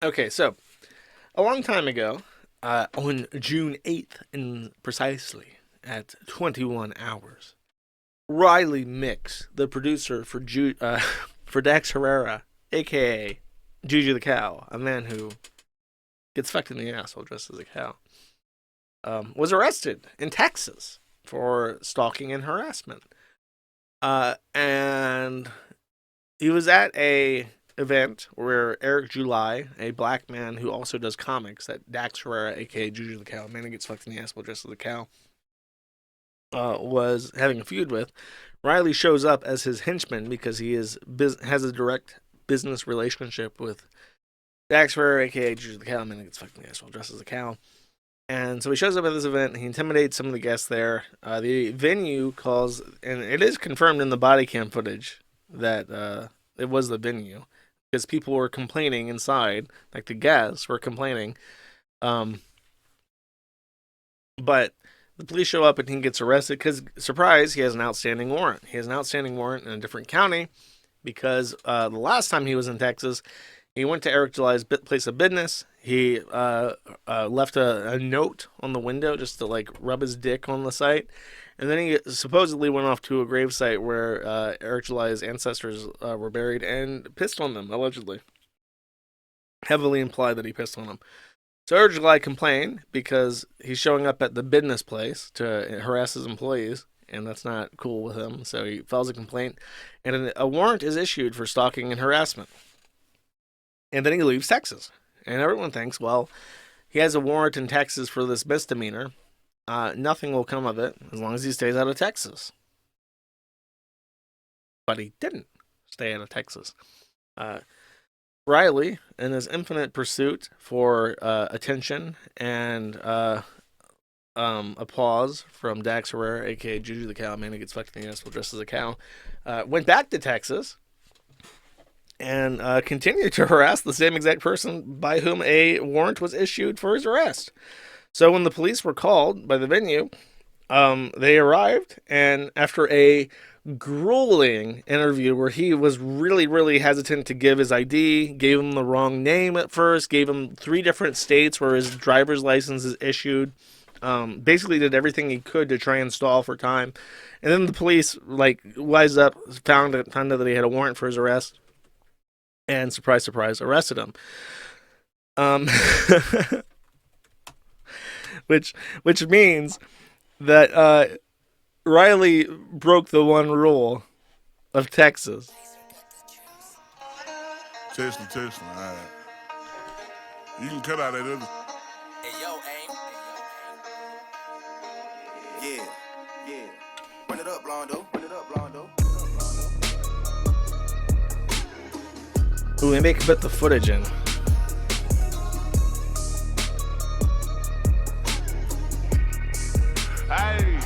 Okay, so a long time ago, on June 8th, in precisely at 21 hours, Riley Mix, the producer for for Dax Herrera, aka Juju the Cow, a man who gets fucked in the asshole dressed as a cow, was arrested in Texas for stalking and harassment. And he was at a event where Eric July, a black man who also does comics, that Dax Herrera, aka Juju the Cow, man who gets fucked in the asshole dressed as a cow, was having a feud with. Riley shows up as his henchman because he has a direct business relationship with Dax Herrera, aka Juju the Cow, man who gets fucked in the asshole dressed as a cow. And so he shows up at this event. He intimidates some of the guests there. The venue calls, and it is confirmed in the body cam footage that it was the venue because people were complaining inside, like the guests were complaining. Um, but the police show up and he gets arrested because, surprise, he has an outstanding warrant. He has an outstanding warrant in a different county because the last time he was in Texas, he went to Eric July's place of business. He left a note on the window just to like rub his dick on the site, and then he supposedly went off to a gravesite where Eric July's ancestors were buried and pissed on them, allegedly. Heavily implied that he pissed on them. So Eric July complained because he's showing up at the business place to harass his employees, and that's not cool with him. So he files a complaint, and a warrant is issued for stalking and harassment. And then he leaves Texas. And everyone thinks, well, he has a warrant in Texas for this misdemeanor. Nothing will come of it as long as he stays out of Texas. But he didn't stay out of Texas. Riley, in his infinite pursuit for attention and applause from Dax Herrera, aka Juju the Cow, man who gets fucked in the asshole dressed as a cow, went back to Texas and continued to harass the same exact person by whom a warrant was issued for his arrest. So when the police were called by the venue, they arrived, and after a grueling interview where he was really, really hesitant to give his ID, gave him the wrong name at first, gave him 3 different states where his driver's license is issued, basically did everything he could to try and stall for time. And then the police, like, wised up, found out that he had a warrant for his arrest, and surprise, surprise, arrested him. Um, which means that Riley broke the one rule of Texas. Tesla. All right. You can cut out that other. Hey, yo, aim. Yeah. Run it up, Blondo. Ooh, maybe I can put the footage in. Hey,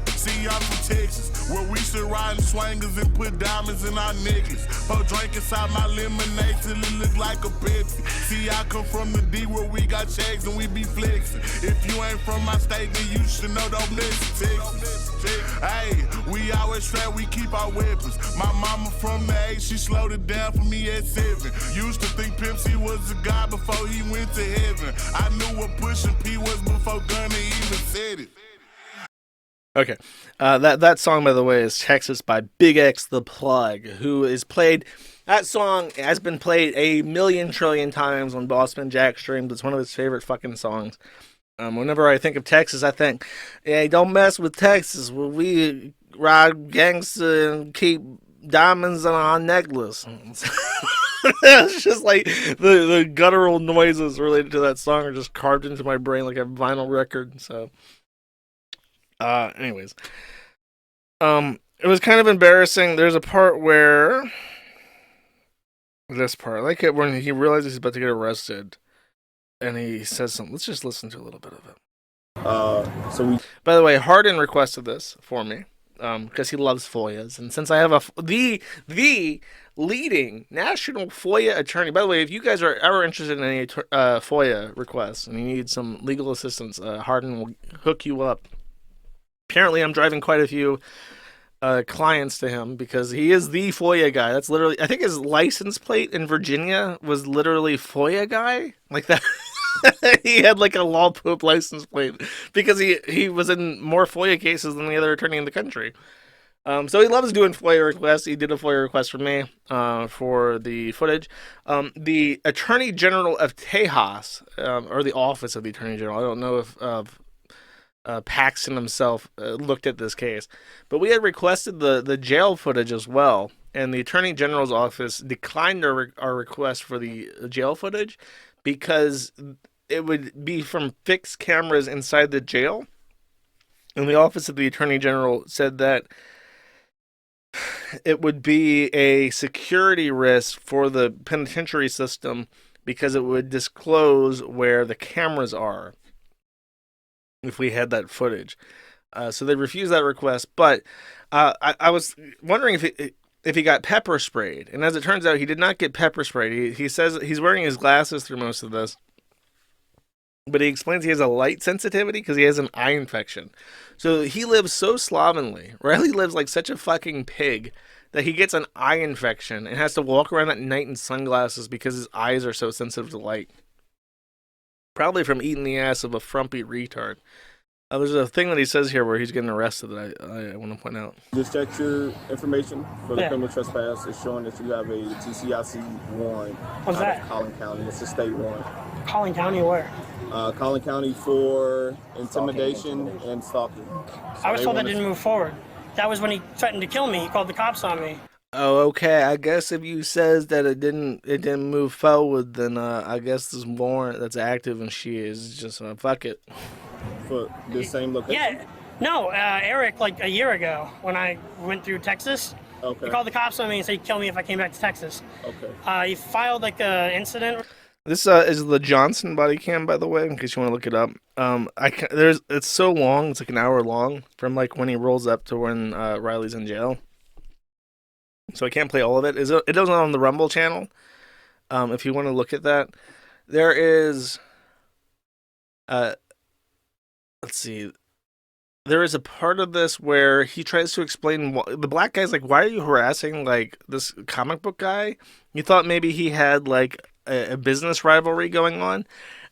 see, I'm from Texas, where we should ride in swangers and put diamonds in our necklace. Pour drink inside my lemonade till it look like a Pepsi. See, I come from the D where we got checks and we be flexing. If you ain't from my state, then you should know don't mess with Texas. Hey, we always strapped, we keep our weapons. My mama from the 8, she slowed it down for me at 7. Used to think Pimp C was a guy before he went to heaven. I knew what pushing P was before Gunna even said it. Okay, that song, by the way, is Texas by Big X the Plug, who is played. That song has been played a million trillion times on Bossman Jack streams. It's one of his favorite fucking songs. Whenever I think of Texas, I think, hey, don't mess with Texas. Well, we ride gangster and keep diamonds on our necklace. It's just like the guttural noises related to that song are just carved into my brain like a vinyl record. So, anyways, it was kind of embarrassing. There's a part where I like it when he realizes he's about to get arrested. And he says something. Let's just listen to a little bit of it. By the way, Hardin requested this for me because he loves FOIAs, and since I have the leading national FOIA attorney. By the way, if you guys are ever interested in any FOIA requests and you need some legal assistance, Hardin will hook you up. Apparently, I'm driving quite a few clients to him because he is the FOIA guy. That's literally, I think his license plate in Virginia was literally FOIA guy, like that. He had like a law poop license plate because he was in more FOIA cases than the other attorney in the country. So he loves doing FOIA requests. He did a FOIA request for me for the footage. The Attorney General of Tejas, or the Office of the Attorney General, I don't know if Paxton himself looked at this case, but we had requested the jail footage as well, and the Attorney General's office declined our request for the jail footage because it would be from fixed cameras inside the jail, and the Office of the Attorney General said that it would be a security risk for the penitentiary system because it would disclose where the cameras are if we had that footage. So they refused that request, but I was wondering if he got pepper sprayed, and as it turns out, he did not get pepper sprayed. He says he's wearing his glasses through most of this, but he explains he has a light sensitivity because he has an eye infection. So he lives so slovenly. Riley lives like such a fucking pig that he gets an eye infection and has to walk around at night in sunglasses because his eyes are so sensitive to light. Probably from eating the ass of a frumpy retard. There's a thing that he says here where he's getting arrested that I want to point out. Just checked your information for the criminal trespass. It's showing that you have a TCIC warrant. What's that? Collin County. It's a state warrant. Collin County where? Collin County for intimidation and stalking. So I was told that didn't move forward. That was when he threatened to kill me. He called the cops on me. Oh, okay. I guess if you says that it didn't move forward, then I guess this warrant that's active and she is just fuck it. For the same location? Yeah. No, Eric, like a year ago when I went through Texas, Okay. he called the cops on me and said he'd kill me if I came back to Texas. Okay. He filed like an incident. This is the Johnson body cam, by the way, in case you want to look it up. It's so long, it's like an hour long from like when he rolls up to when Riley's in jail. So I can't play all of it. It doesn't on the Rumble channel. If you want to look at that, there is. Let's see. There is a part of this where he tries to explain the black guy's like, "Why are you harassing like this comic book guy?" You thought maybe he had like a business rivalry going on,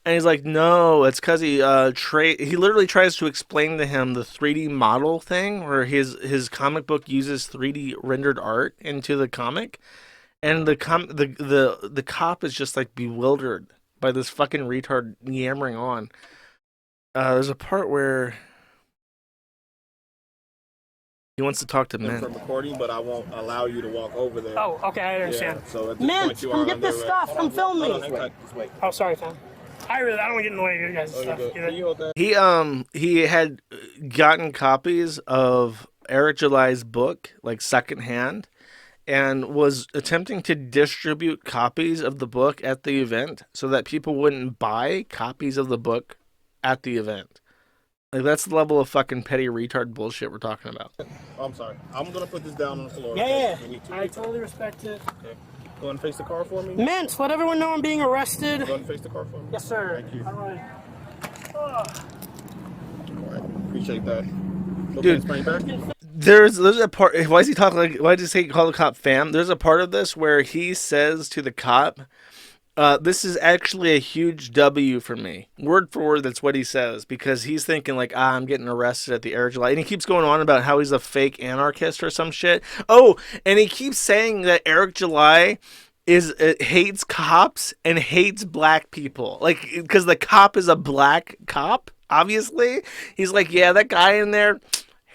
and he's like, "No, it's because he he literally tries to explain to him the 3D model thing, where his comic book uses 3D rendered art into the comic, and the cop is just like bewildered by this fucking retard yammering on." There's a part where he wants to talk to men. From recording, but I won't allow you to walk over there. Oh, okay, I understand. Yeah, so at this Man, point you come are get under this arrest. stuff. Come film me. Hold on, just wait. Oh, sorry, fam. I don't want to get in the way of your guys' stuff. Can you hold that? He had gotten copies of Eric July's book, like secondhand, and was attempting to distribute copies of the book at the event so that people wouldn't buy copies of the book at the event. Like, that's the level of fucking petty retard bullshit we're talking about. Oh, I'm sorry. I'm going to put this down on the floor. Yeah. We need to. I totally respect it. Okay. Go and face the car for me. Mint, let everyone know I'm being arrested. Go and face the car for me. Yes, sir. Thank you. All right. All right. Appreciate that. Dude. Bring back. There's a part. Why is he talking like? Why does he call the cop fam? There's a part of this where he says to the cop, "This is actually a huge W for me." Word for word, that's what he says, because he's thinking like, I'm getting arrested at the Air July, and he keeps going on about how he's a fake anarchist or some shit. Oh, and he keeps saying that Eric July hates cops and hates black people, like because the cop is a black cop. Obviously, he's like, yeah, that guy in there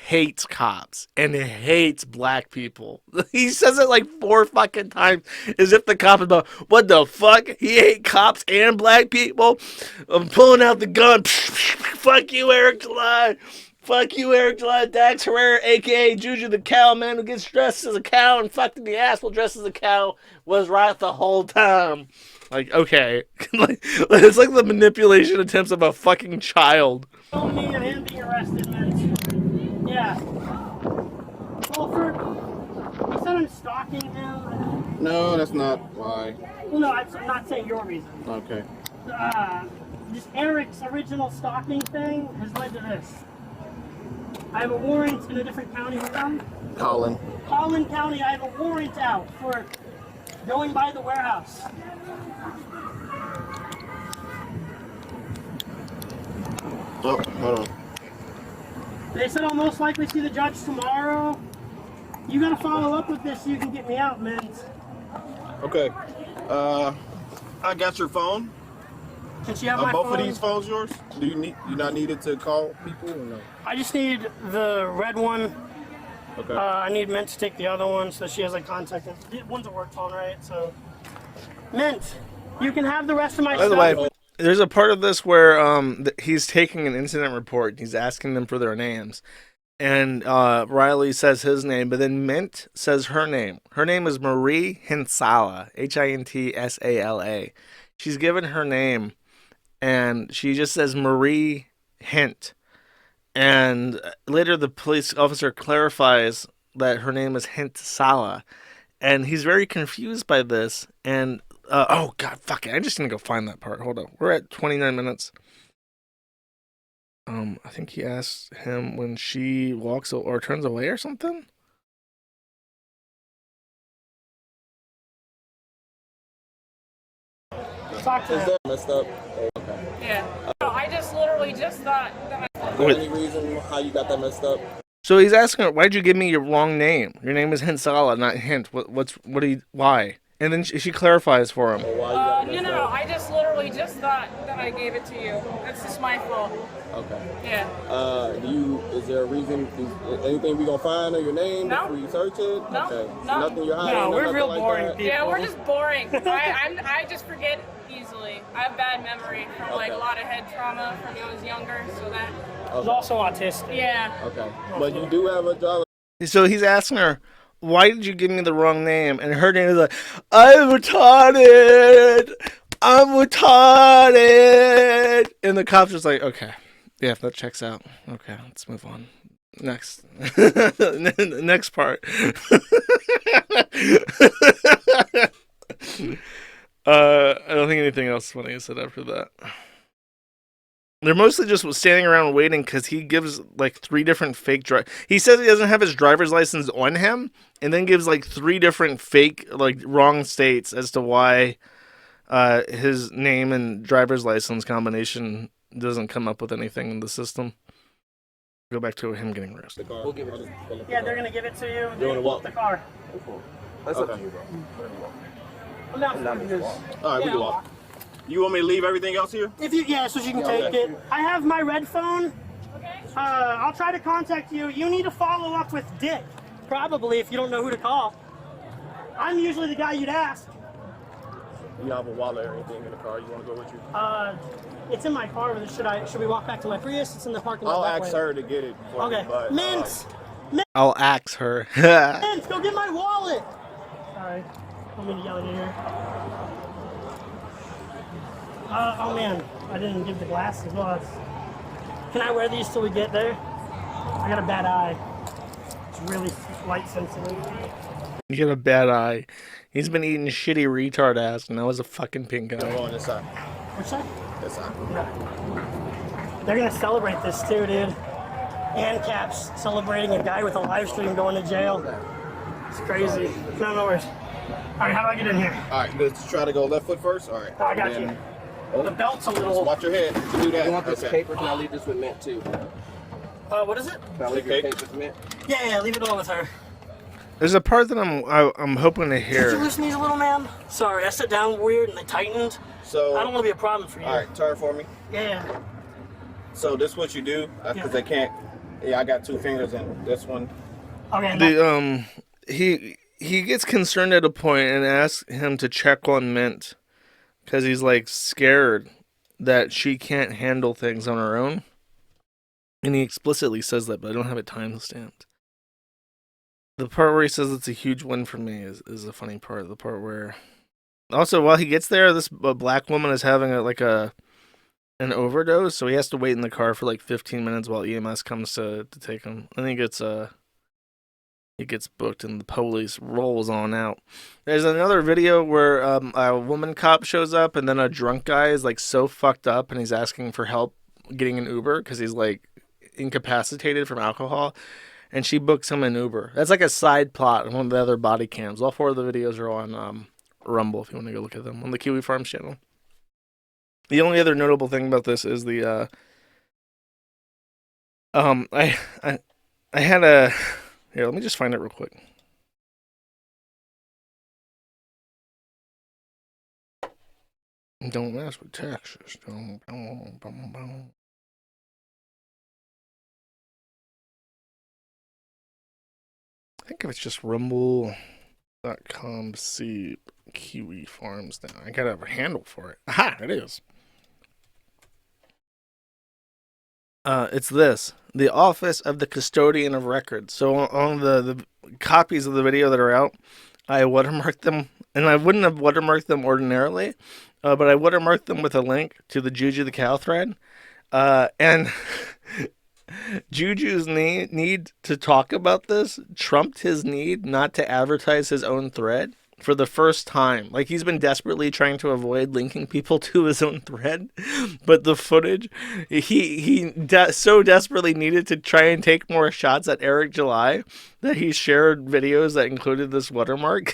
hates cops and hates black people. He says it like 4 fucking times as if the cop is about, what the fuck? He hates cops and black people? I'm pulling out the gun. Fuck you, Eric July. Fuck you, Eric July. Dax Herrera, a.k.a. Juju the cow, man who gets dressed as a cow and fucked in the ass while dressed as a cow, was right the whole time. Like, okay. It's like the manipulation attempts of a fucking child. Film me and him being arrested, man. Yeah. Fulford, he said I'm stalking him. No, that's not why. Well, no, I'm not saying your reason. Okay. Just Eric's original stalking thing has led to this. I have a warrant in a different county. Colin. Collin County, I have a warrant out for going by the warehouse. Oh, hold on. They said I'll most likely see the judge tomorrow. You gotta follow up with this so you can get me out, man. Okay. I got your phone. Can she have Are my both phone? of these phones yours? Do you not needed to call people or no? I just need the red one. Okay. I need Mint to take the other one so she has like contact. One's a work phone, right? So, Mint, you can have the rest of my By the stuff. way, there's a part of this where he's taking an incident report. He's asking them for their names. And Riley says his name, but then Mint says her name. Her name is Marie Hinsala, Hintsala. She's given her name, and she just says Marie Hint. And later the police officer clarifies that her name is Hinsala. And he's very confused by this. And, oh, God, fuck it. I'm just going to go find that part. Hold on. We're at 29 minutes. I think he asked him when she walks or turns away or something. Talk to Is her. that messed up? Okay. Yeah. No, I just literally just thought that Is there any reason how you got that messed up? So he's asking her, "Why'd you give me your wrong name? Your name is Hinsala, not Hint. Why?" And then she clarifies for him. Or why you got it messed no, up? I just literally just thought that I gave it to you. That's just my fault. Okay. Yeah. Is there a reason? Anything we gonna find on your name No. if we search it? No. Okay. No. Nothing you're hiding. No, we're nothing real like boring that? people. Yeah, we're just boring. I just forget easily. I have bad memory from like a Okay. lot of head trauma from when I was younger, so that She's also autistic. yeah. Okay. But you do have a driver. So he's asking her, "Why did you give me the wrong name?" And her name is like, "I'm retarded. I'm retarded." And the cop's just like, "Okay, yeah, that checks out. Okay, let's move on. Next, next part." I don't think anything else funny is said after that. They're mostly just standing around waiting because he gives like 3 different fake he says he doesn't have his driver's license on him, and then gives like 3 different fake, like wrong states as to why his name and driver's license combination doesn't come up with anything in the system. Go back to him getting arrested. We'll give it to you. Yeah, they're gonna give it to you. You wanna They walk? the car. That's up to you, bro. I'm not All right, we can walk. You want me to leave everything else here? If you, yeah, so she can take it. I have my red phone. I'll try to contact you. You need to follow up with Dick, probably, if you don't know who to call. I'm usually the guy you'd ask. You have a wallet or anything in the car? You want to go with you? It's in my car. Should we walk back to my Prius? It's in the parking lot. I'll that ask way. her to get it. For Okay. You, but, Mint! I'll axe her. Mint, go get my wallet! Sorry. I don't mean to yell at you here. Oh man, I didn't give the glasses. Well, can I wear these till we get there? I got a bad eye. It's really light sensitive. You get a bad eye. He's been eating shitty retard ass, and that was a fucking pink Go eye. on this side. Which side? This side. They're gonna celebrate this too, dude. ANCAP's celebrating a guy with a live stream going to jail. It's crazy. No worries. Alright, how do I get in here? All right, let's try to go left foot first. All right. I got And you. then The belt's a little. Watch your head. You can do that. You want this Okay. paper? Can I leave this with Mint too? What is it? Can I leave Okay. your paper with Mint? Yeah, leave it all with her. There's a part that I'm hoping to Did you hear. loosen these a little, man? Sorry, I sat down weird and they tightened. So, I don't want to be a problem for you. all right, turn for me. Yeah. So this is what you do because Yeah. they can't. Yeah, I got 2 fingers in this one. Okay. The he gets concerned at a point and asks him to check on Mint because he's like scared that she can't handle things on her own, and he explicitly says that, but I don't have it time stamped. The part where he says it's a huge win for me is a funny part. The part where also while he gets there, this black woman is having an overdose, so he has to wait in the car for like 15 minutes while EMS comes to take him. And he gets booked and the police rolls on out. There's another video where a woman cop shows up and then a drunk guy is like so fucked up and he's asking for help getting an Uber because he's like incapacitated from alcohol, and she books him an Uber. That's like a side plot of one of the other body cams. All 4 of the videos are on Rumble if you want to go look at them on the Kiwi Farms channel. The only other notable thing about this is the I had a here. Let me just find it real quick. Don't mess with Texas. I think if it's just rumble.com, see Kiwi Farms now. I gotta have a handle for it. Aha, it is. It's this. The Office of the Custodian of Records. So on the copies of the video that are out, I watermarked them, and I wouldn't have watermarked them ordinarily, but I watermarked them with a link to the Juju the Cow thread. And Juju's need to talk about this trumped his need not to advertise his own thread for the first time. Like, he's been desperately trying to avoid linking people to his own thread, but the footage, he so desperately needed to try and take more shots at Eric July that he shared videos that included this watermark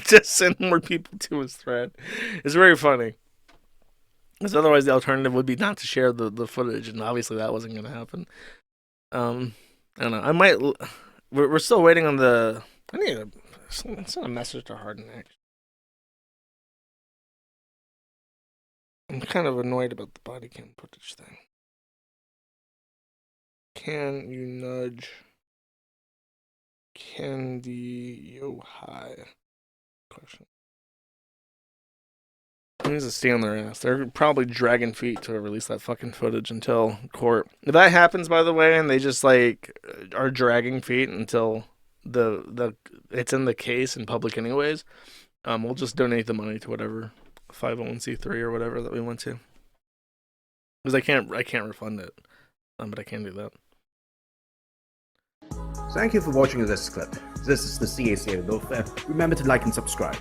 to send more people to his thread. It's very funny. Because otherwise the alternative would be not to share the footage, and obviously that wasn't going to happen. I don't know. I might... We're still waiting on the... I need to send a message to Harden, actually. I'm kind of annoyed about the body cam footage thing. Can you nudge Candy Yohai? Question. It needs to stay on their ass. They're probably dragging feet to release that fucking footage until court. If that happens, by the way, and they just like are dragging feet until the it's in the case in public anyways, we'll just donate the money to whatever 501c3 or whatever that we went to. Because I can't refund it, but I can do that. Thank you for watching this clip. This is the CACA. Remember to like and subscribe.